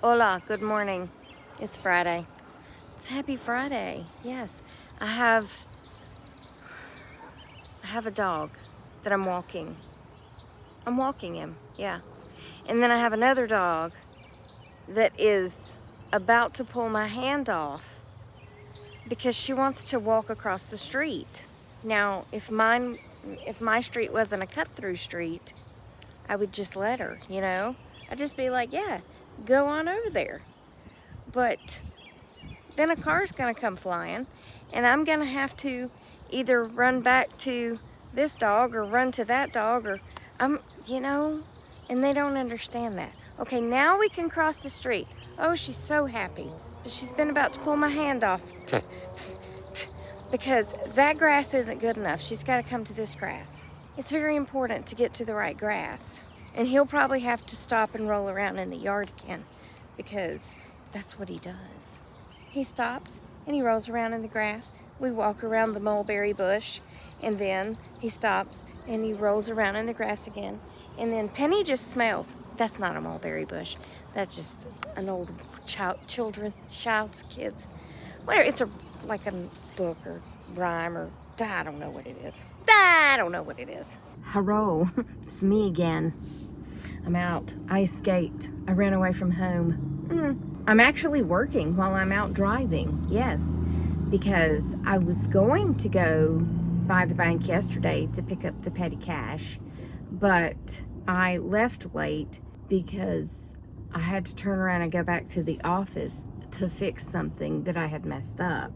Hola, good morning. It's Friday. It's happy Friday. Yes. I have a dog that I'm walking. I'm walking him. Yeah. And then I have another dog that is about to pull my hand off because she wants to walk across the street. Now, if my street wasn't a cut-through street, I would just let her, I'd just be like, "Yeah, go on over there." But then a car's gonna come flying, and I'm gonna have to either run back to this dog or run to that dog, or and they don't understand that. Okay, now we can cross the street. Oh, she's so happy. But she's been about to pull my hand off because that grass isn't good enough. She's got to come to this grass. It's very important to get to the right grass. And he'll probably have to stop and roll around in the yard again because that's what he does. He stops and he rolls around in the grass. We walk around the mulberry bush, and then he stops and he rolls around in the grass again. And then Penny just smells. That's not a mulberry bush. That's just an old children shouts, kids. Whatever. It's like a book or rhyme or I don't know what it is. Hello, it's me again. I'm out. I escaped. I ran away from home. I'm actually working while I'm out driving. Yes, because I was going to go by the bank yesterday to pick up the petty cash, but I left late because I had to turn around and go back to the office to fix something that I had messed up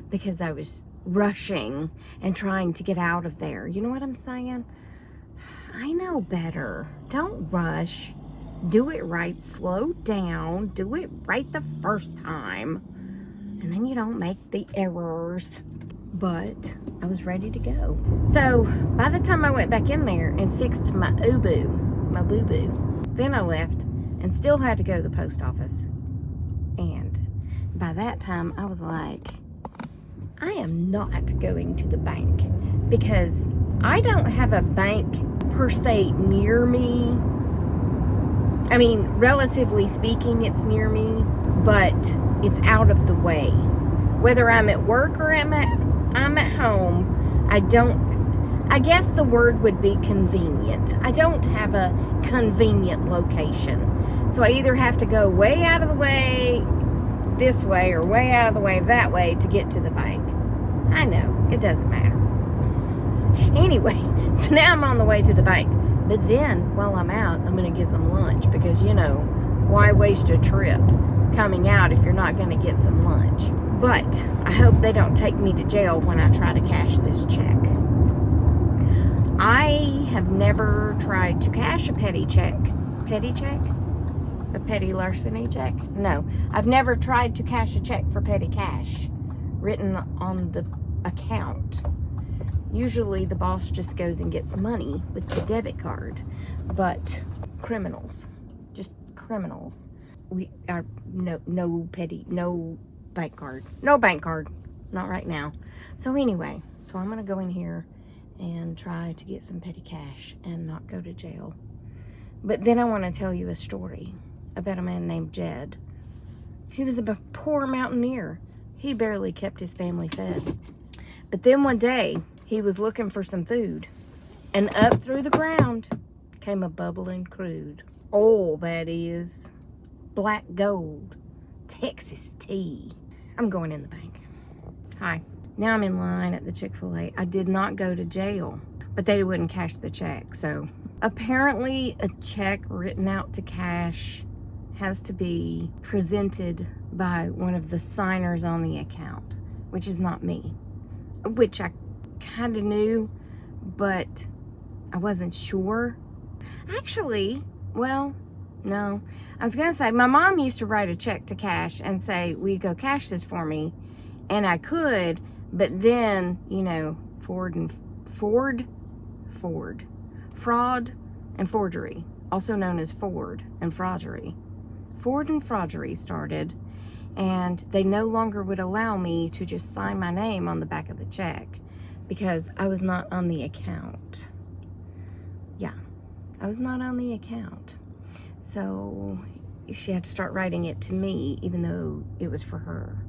because I was rushing and trying to get out of there. You know what I'm saying? I know better. Don't rush. Do it right. Slow down. Do it right the first time. And then you don't make the errors. But I was ready to go. So by the time I went back in there and fixed my boo-boo, then I left and still had to go to the post office. And by that time I was like, I am not going to the bank because I don't have a bank per se near me. I mean, relatively speaking, it's near me, but it's out of the way. Whether I'm at work or I'm at home, I guess the word would be convenient. I don't have a convenient location. So I either have to go way out of the way this way or way out of the way that way to get to the bank. I know, it doesn't matter. Anyway, so now I'm on the way to the bank. But then, while I'm out, I'm going to get some lunch because, why waste a trip coming out if you're not going to get some lunch? But I hope they don't take me to jail when I try to cash this check. I have never tried to cash a petty check. Petty check? A petty larceny check? No, I've never tried to cash a check for petty cash written on the account. Usually the boss just goes and gets money with the debit card, but just criminals. We are no bank card, not right now. So anyway, I'm gonna go in here and try to get some petty cash and not go to jail. But then I want to tell you a story about a man named Jed. He was a poor mountaineer. He barely kept his family fed. But then one day, he was looking for some food, and up through the ground came a bubbling crude. Oh, that is black gold, Texas tea. I'm going in the bank. Hi. Now I'm in line at the Chick-fil-A. I did not go to jail, but they wouldn't cash the check. So apparently a check written out to cash has to be presented by one of the signers on the account, which is not me, which I kind of knew, but I wasn't sure. Actually, well, no. I was going to say, my mom used to write a check to cash and say, will you go cash this for me? And I could, but then, fraud and forgery, also known as Ford and fraudery. Ford and fraudery started, and they no longer would allow me to just sign my name on the back of the check because I was not on the account. Yeah, I was not on the account. So she had to start writing it to me, even though it was for her.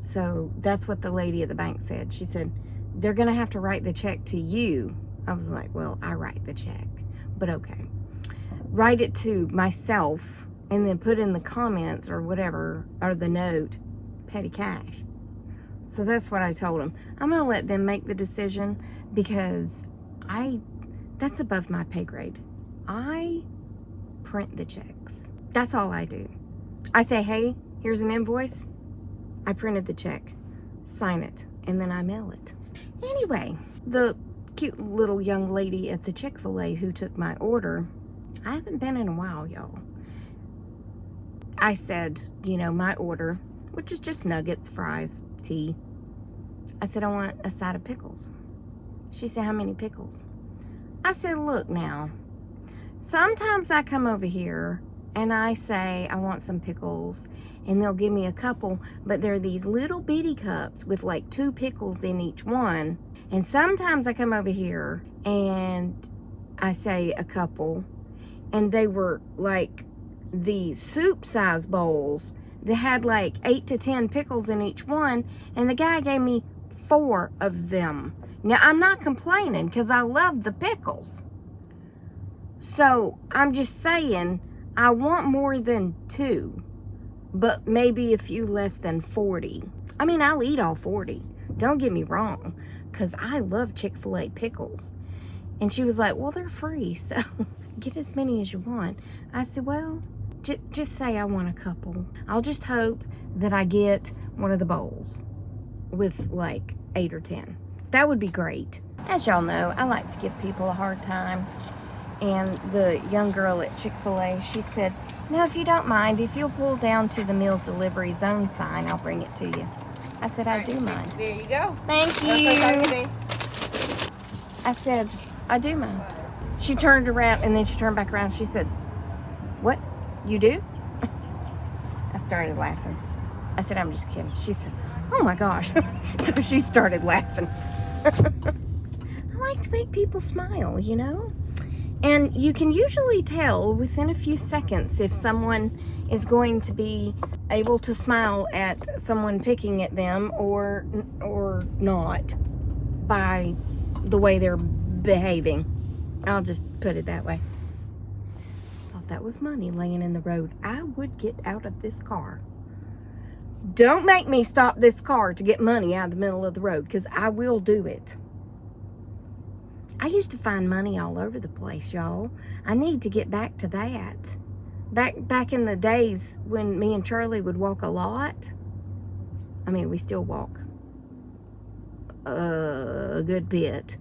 So that's what the lady at the bank said. She said, they're going to have to write the check to you. I was like, well, I write the check, but okay. Write it to myself and then put in the comments or whatever, or the note, petty cash. So that's what I told them. I'm going to let them make the decision because that's above my pay grade. I print the checks. That's all I do. I say, hey, here's an invoice. I printed the check, sign it, and then I mail it. Anyway, the cute little young lady at the Chick-fil-A who took my order, I haven't been in a while, y'all. I said, you know, my order, which is just nuggets, fries, tea. I said, I want a side of pickles. She said, how many pickles? I said, look now, sometimes I come over here and I say, I want some pickles, and they'll give me a couple, but they're these little bitty cups with like 2 pickles in each one. And sometimes I come over here and I say a couple, and they were like the soup size bowls that had like 8 to 10 pickles in each one, and the guy gave me 4 of them. Now, I'm not complaining because I love the pickles. So I'm just saying, I want more than 2, but maybe a few less than 40. I mean, I'll eat all 40. Don't get me wrong, because I love Chick-fil-A pickles. And she was like, well, they're free, so get as many as you want. I said, well, just say I want a couple. I'll just hope that I get one of the bowls with like 8 or 10. That would be great. As y'all know, I like to give people a hard time. And the young girl at Chick-fil-A, she said, now, if you don't mind, if you'll pull down to the meal delivery zone sign, I'll bring it to you. I said, I do mind. There you go. Thank you. I said, I do mind. She turned around, and then she turned back around. She said, what? You do? I started laughing. I said, I'm just kidding. She said, oh my gosh. So she started laughing. I like to make people smile, you know? And you can usually tell within a few seconds if someone is going to be able to smile at someone picking at them or not by the way they're behaving. I'll just put it that way. Thought that was money laying in the road. I would get out of this car. Don't make me stop this car to get money out of the middle of the road, because I will do it. I used to find money all over the place, y'all. I need to get back to that. Back in the days when me and Charlie would walk a lot. I mean, we still walk a good bit,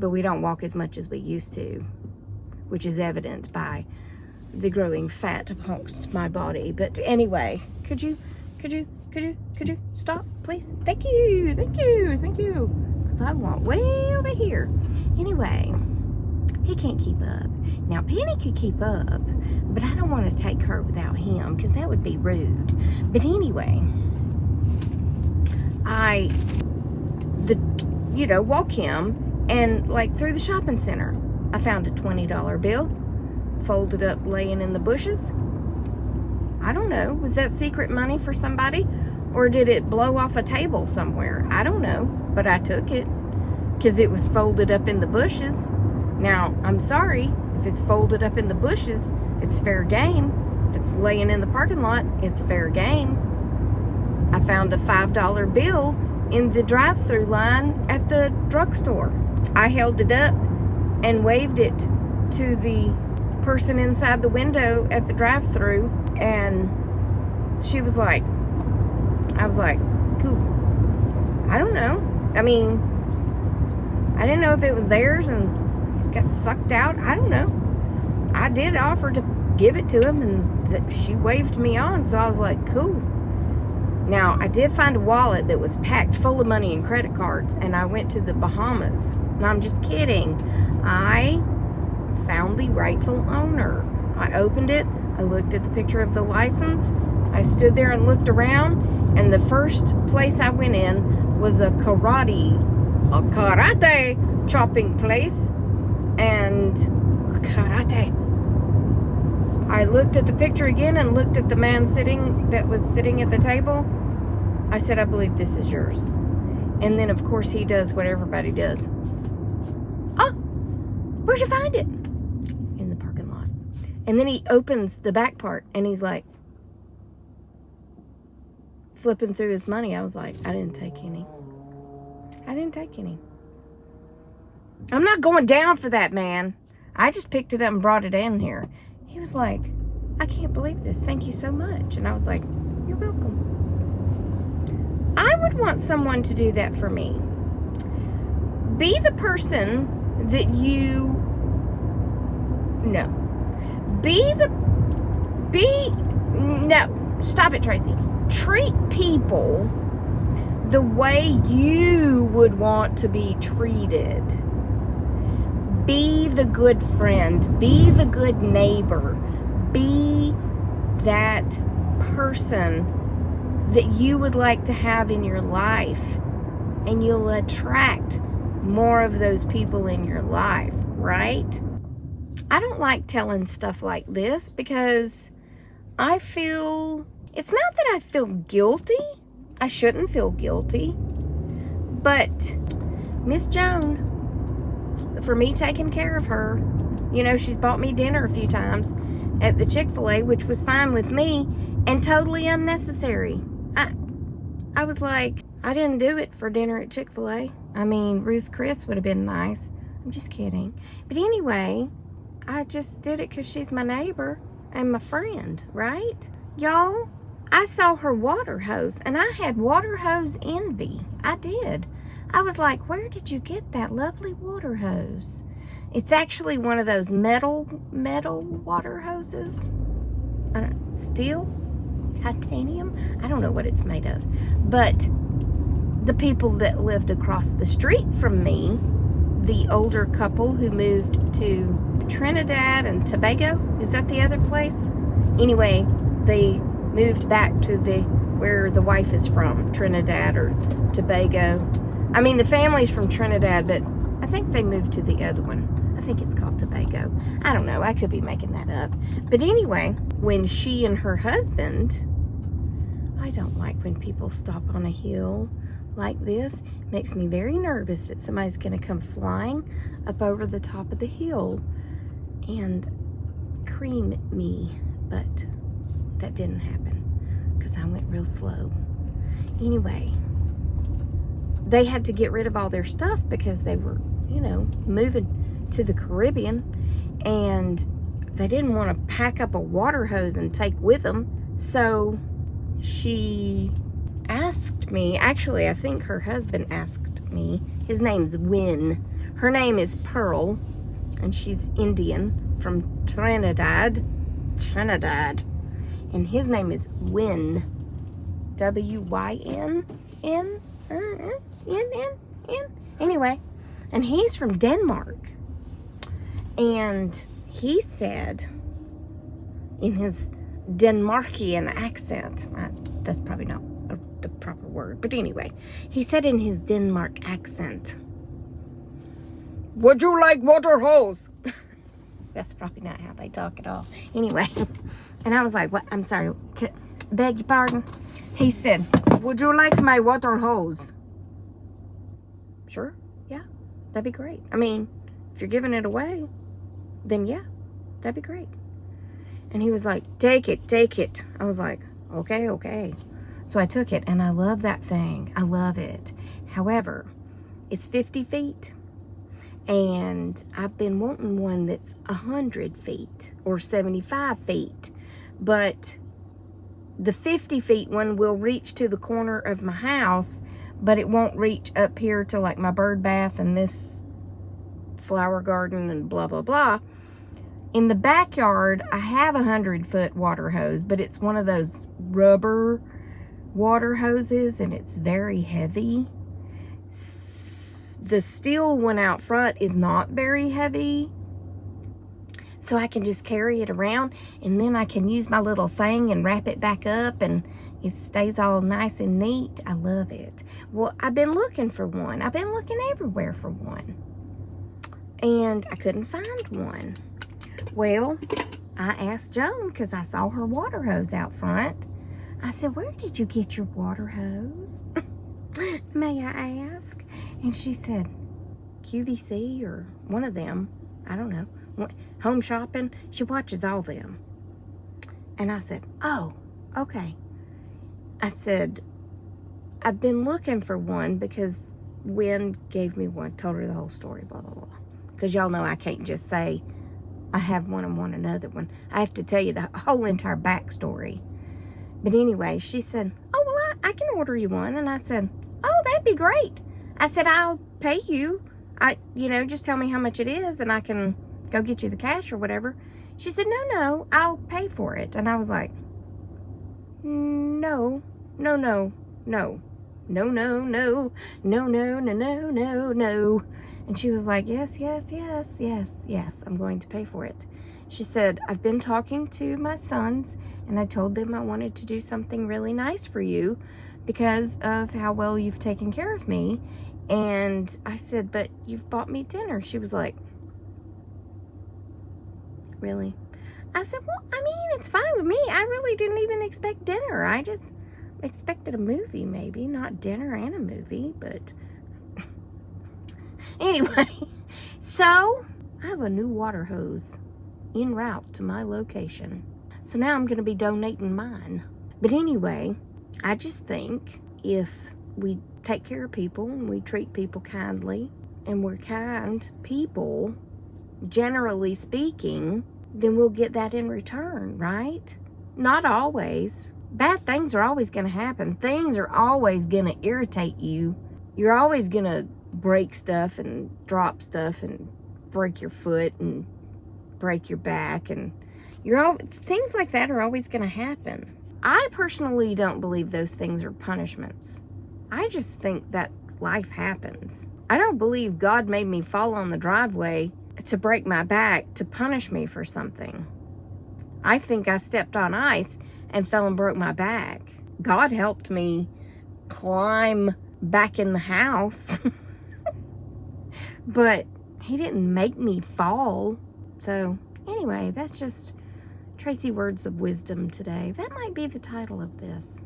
but we don't walk as much as we used to, which is evident by the growing fat amongst my body. But anyway, could you stop, please? Thank you. Because I want way over here. Anyway, he can't keep up. Now, Penny could keep up, but I don't want to take her without him because that would be rude. But anyway, walk him, and like through the shopping center, I found a $20 bill folded up laying in the bushes. I don't know. Was that secret money for somebody? Or did it blow off a table somewhere? I don't know. But I took it because it was folded up in the bushes. Now, I'm sorry. If it's folded up in the bushes, it's fair game. If it's laying in the parking lot, it's fair game. I found a $5 bill in the drive-through line at the drugstore. I held it up and waved it to the person inside the window at the drive-through, and I was like, cool. I don't know. I mean, I didn't know if it was theirs and got sucked out. I don't know. I did offer to give it to him, and she waved me on, so I was like, cool. Now, I did find a wallet that was packed full of money and credit cards, and I went to the Bahamas. No, I'm just kidding. I found the rightful owner. I opened it. I looked at the picture of the license. I stood there and looked around, and the first place I went in was a karate chopping place. And karate. I looked at the picture again and looked at the man that was sitting at the table. I said, I believe this is yours. And then, of course, he does what everybody does. Oh, where'd you find it? In the parking lot. And then he opens the back part, and he's like, flipping through his money. I was like, I didn't take any. I didn't take any. I'm not going down for that, man. I just picked it up and brought it in here. He was like, I can't believe this. Thank you so much. And I was like, you're welcome. I would want someone to do that for me. Be the person that you know. No, stop it, Tracy. Treat people the way you would want to be treated. Be the good friend. Be the good neighbor. Be that person that you would like to have in your life. And you'll attract more of those people in your life, right? I don't like telling stuff like this because I feel, it's not that I feel guilty. I shouldn't feel guilty. But Miss Joan, for me taking care of her, you know, she's bought me dinner a few times at the Chick-fil-A, which was fine with me and totally unnecessary. I was like, I didn't do it for dinner at Chick-fil-A. I mean, Ruth Chris would have been nice. I'm just kidding. But anyway, I just did it because she's my neighbor and my friend, right? Y'all, I saw her water hose, and I had water hose envy. I did. I was like, where did you get that lovely water hose? It's actually one of those metal water hoses. Steel? Titanium? I don't know what it's made of. But the people that lived across the street from me, the older couple who moved to Trinidad and Tobago, is that the other place? Anyway, they moved back to where the wife is from, Trinidad or Tobago. I mean, the family's from Trinidad, but I think they moved to the other one. I think it's called Tobago. I don't know. I could be making that up. But anyway, when she and her husband, I don't like when people stop on a hill like this. It makes me very nervous that somebody's going to come flying up over the top of the hill and cream me. But that didn't happen because I went real slow. Anyway, they had to get rid of all their stuff because they were, you know, moving to the Caribbean, and they didn't want to pack up a water hose and take with them. So she asked me, actually, I think her husband asked me. His name's Win. Her name is Pearl, and she's Indian from Trinidad. And his name is Win. W-Y-N? N? Anyway, and he's from Denmark. And he said, in his Denmarkian accent, that's probably not the proper word, but anyway, he said in his Denmark accent, would you like water hose? That's probably not how they talk at all. Anyway, and I was like, what? I'm sorry, beg your pardon? He said, would you like my water hose? Sure, yeah, that'd be great. I mean, if you're giving it away, then yeah, that'd be great. And he was like, take it. I was like, okay. So I took it, and I love that thing. I love it. However, it's 50 feet. And I've been wanting one that's 100 feet or 75 feet. But the 50 feet one will reach to the corner of my house, but it won't reach up here to like my bird bath and this flower garden and blah, blah, blah. In the backyard, I have a 100-foot water hose, but it's one of those rubber water hoses, and it's very heavy. The steel one out front is not very heavy, so I can just carry it around, and then I can use my little thing and wrap it back up, and it stays all nice and neat. I love it. Well, I've been looking for one. I've been looking everywhere for one, and I couldn't find one. Well, I asked Joan, because I saw her water hose out front. I said, where did you get your water hose? May I ask? And she said, QVC or one of them. I don't know. Home Shopping. She watches all them. And I said, oh, okay. I said, I've been looking for one because Wynn gave me one, told her the whole story, blah, blah, blah. Because y'all know I can't just say I have one and want another one. I have to tell you the whole entire backstory. But anyway, she said, oh, well, I can order you one. And I said, oh, that'd be great. I said, I'll pay you. Just tell me how much it is and I can go get you the cash or whatever. She said, no, I'll pay for it. And I was like, no. And she was like, yes, I'm going to pay for it. She said, I've been talking to my sons and I told them I wanted to do something really nice for you because of how well you've taken care of me. And I said, but you've bought me dinner. She was like, really? I said, well, it's fine with me. I really didn't even expect dinner. I just expected a movie, maybe. Not dinner and a movie, but anyway. So, I have a new water hose en route to my location. So now I'm going to be donating mine. But anyway, I just think if we take care of people and we treat people kindly and we're kind people, generally speaking, then we'll get that in return, right? Not always. Bad things are always going to happen. Things are always going to irritate you. You're always going to break stuff and drop stuff and break your foot and break your back. And things like that are always going to happen. I personally don't believe those things are punishments. I just think that life happens. I don't believe God made me fall on the driveway to break my back to punish me for something. I think I stepped on ice and fell and broke my back. God helped me climb back in the house. But he didn't make me fall. So anyway, that's just Traci Words of Wisdom today. That might be the title of this.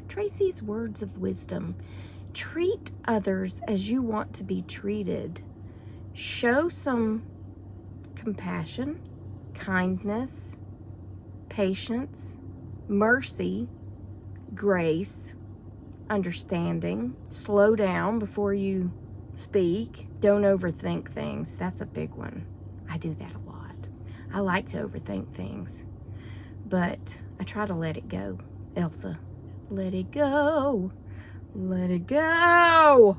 Traci's Words of Wisdom. Treat others as you want to be treated. Show some compassion, kindness, patience, mercy, grace, understanding. Slow down before you speak. Don't overthink things. That's a big one. I do that a lot. I like to overthink things, but I try to let it go. Elsa, let it go. Let it go.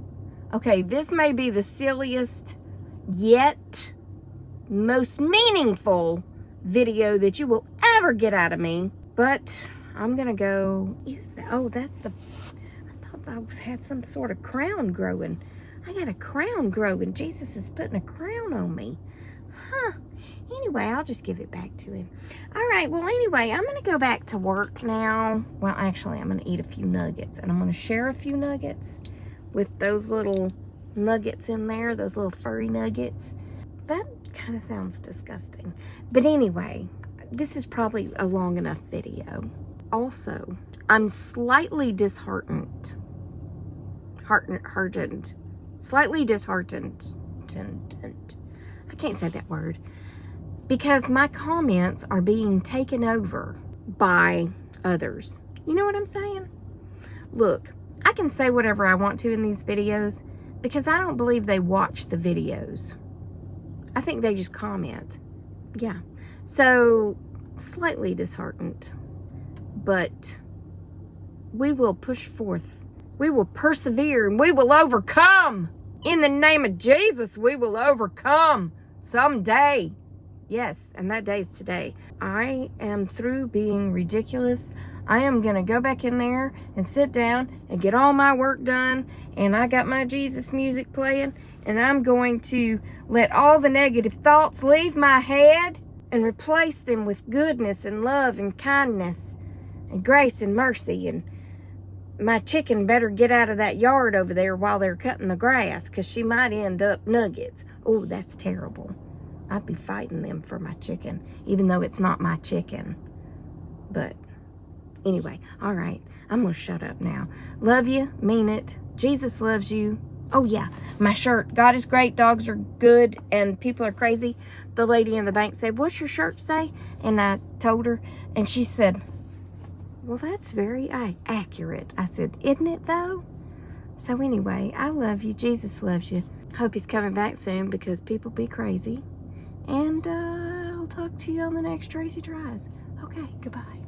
Okay, this may be the silliest yet most meaningful video that you will ever get out of me, but I'm gonna go. That's the, I thought I had some sort of crown growing. I got a crown growing. Jesus is putting a crown on me. Huh. Anyway, I'll just give it back to him. All right, well, anyway, I'm going to go back to work now. Well, actually, I'm going to eat a few nuggets, and I'm going to share a few nuggets with those little nuggets in there, those little furry nuggets. That kind of sounds disgusting. But anyway, this is probably a long enough video. Also, I'm slightly disheartened. Slightly disheartened. I can't say that word. Because my comments are being taken over by others. You know what I'm saying? Look, I can say whatever I want to in these videos because I don't believe they watch the videos. I think they just comment. Yeah. So, slightly disheartened. But we will push forth. We will persevere and we will overcome. In the name of Jesus, we will overcome someday. Yes, and that day's today. I am through being ridiculous. I am going to go back in there and sit down and get all my work done. And I got my Jesus music playing. And I'm going to let all the negative thoughts leave my head and replace them with goodness and love and kindness and grace and mercy. And my chicken better get out of that yard over there while they're cutting the grass because she might end up nuggets. Oh, that's terrible. I'd be fighting them for my chicken, even though it's not my chicken. But anyway, all right, I'm going to shut up now. Love you, mean it. Jesus loves you. Oh, yeah, my shirt. God is great, dogs are good, and people are crazy. The lady in the bank said, what's your shirt say? And I told her, and she said, well, that's very accurate. I said, isn't it, though? So anyway, I love you. Jesus loves you. Hope he's coming back soon because people be crazy. And I'll talk to you on the next Traci Tries. Okay, goodbye.